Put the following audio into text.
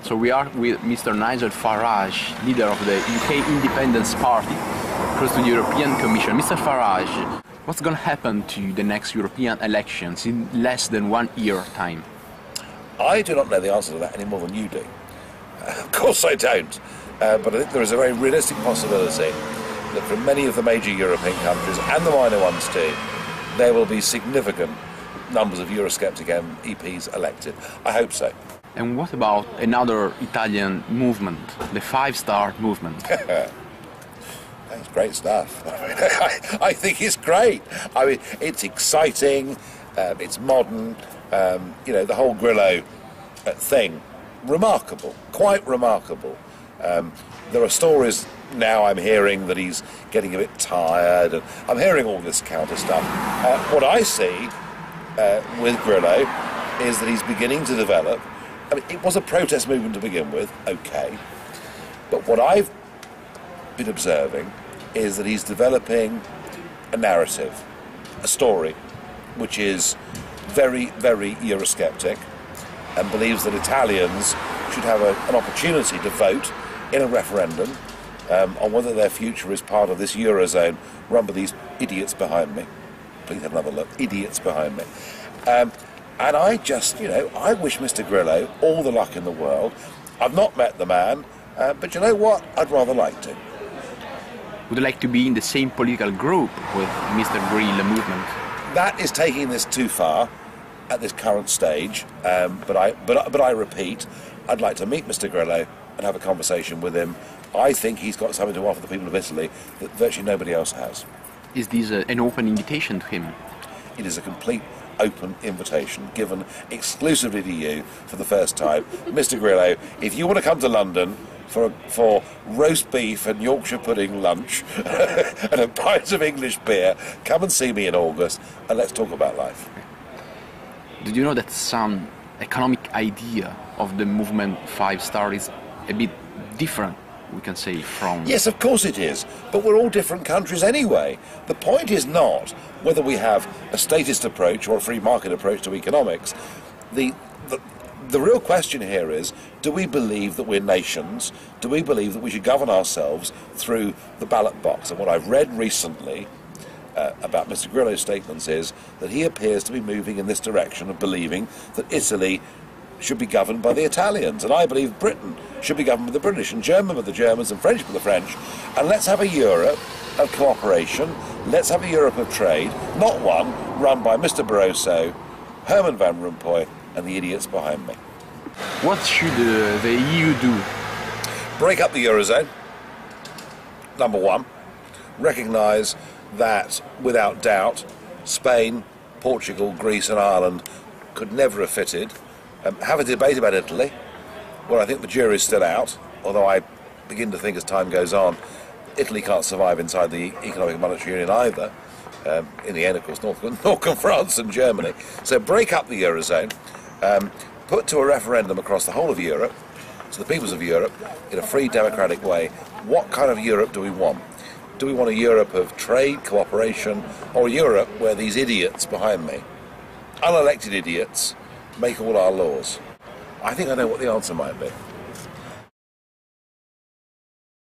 So we are with Mr. Nigel Farage, leader of the UK Independence Party, close to the European Commission. Mr. Farage, what's going to happen to the next European elections in less than 1 year time? I do not know the answer to that any more than you do. Of course I don't. But I think there is a very realistic possibility that from many of the major European countries, and the minor ones too, there will be significant numbers of Eurosceptic MEPs elected. I hope so. And what about another Italian movement, the five-star movement? That's great stuff. I think it's great. I mean, it's exciting, it's modern, the whole Grillo thing, remarkable, quite remarkable. There are stories now I'm hearing that he's getting a bit tired, and I'm hearing all this counter stuff. What I see with Grillo is that he's beginning to develop. I mean, it was a protest movement to begin with, okay, but what I've been observing is that he's developing a narrative, a story, which is very, very Eurosceptic, and believes that Italians should have an opportunity to vote in a referendum on whether their future is part of this Eurozone run by these idiots behind me. Please have another look. Idiots behind me. And I just, I wish Mr. Grillo all the luck in the world. I've not met the man, but you know what? I'd rather like to. Would you like to be in the same political group with Mr. Grillo movement? That is taking this too far at this current stage, but I repeat, I'd like to meet Mr. Grillo and have a conversation with him. I think he's got something to offer the people of Italy that virtually nobody else has. Is this an open invitation to him? It is a complete open invitation given exclusively to you for the first time. Mr. Grillo, if you want to come to London for roast beef and Yorkshire pudding lunch and a pint of English beer, come and see me in August and let's talk about life. Did you know that some economic idea of the movement Five Star is a bit different, we can say, from... Yes, of course it is, but we're all different countries anyway. The point is not whether we have a statist approach or a free market approach to economics. The real question here is, do we believe that we're nations? Do we believe that we should govern ourselves through the ballot box? And what I've read recently about Mr. Grillo's statements is that he appears to be moving in this direction of believing that Italy should be governed by the Italians, and I believe Britain should be governed by the British, and German by the Germans, and French by the French, and let's have a Europe of cooperation, let's have a Europe of trade, not one run by Mr. Barroso, Herman Van Rompuy, and the idiots behind me. What should the EU do? Break up the Eurozone, number one. Recognise that, without doubt, Spain, Portugal, Greece and Ireland could never have fitted. Have a debate about Italy. Well, I think the jury's still out, although I begin to think as time goes on, Italy can't survive inside the Economic and Monetary Union either. In the end, of course, nor can France and Germany. So break up the Eurozone, put to a referendum across the whole of Europe, to the peoples of Europe, in a free democratic way, what kind of Europe do we want? Do we want a Europe of trade, cooperation, or a Europe where these idiots behind me, unelected idiots, make all our laws? I think I know what the answer might be.